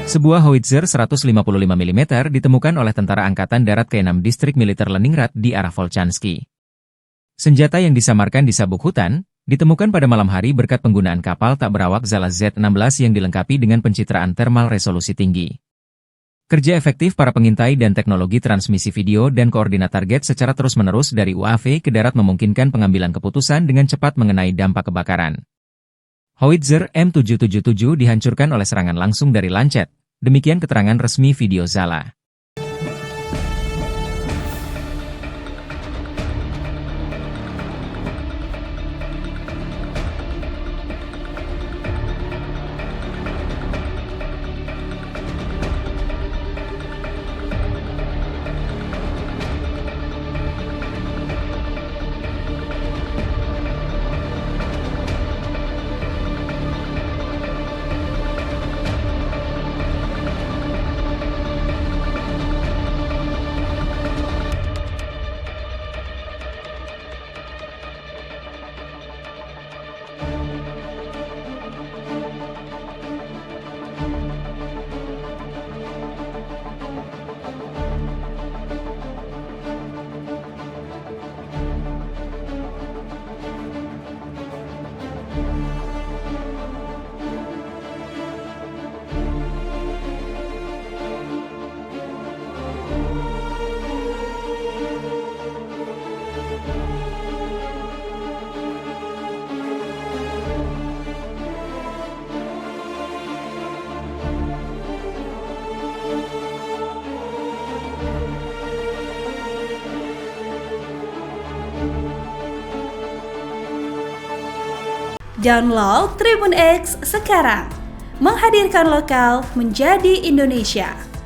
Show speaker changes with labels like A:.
A: Sebuah howitzer 155 mm ditemukan oleh Tentara Angkatan Darat ke-6 Distrik Militer Leningrad di arah Volchansky. Senjata yang disamarkan di sabuk hutan, ditemukan pada malam hari berkat penggunaan kapal tak berawak Zala Z-16 yang dilengkapi dengan pencitraan thermal resolusi tinggi. Kerja efektif para pengintai dan teknologi transmisi video dan koordinat target secara terus-menerus dari UAV ke darat memungkinkan pengambilan keputusan dengan cepat mengenai dampak kebakaran. Howitzer M777 dihancurkan oleh serangan langsung dari Lancet. Demikian keterangan resmi video Zala.
B: Download Tribun X sekarang, menghadirkan lokal menjadi Indonesia.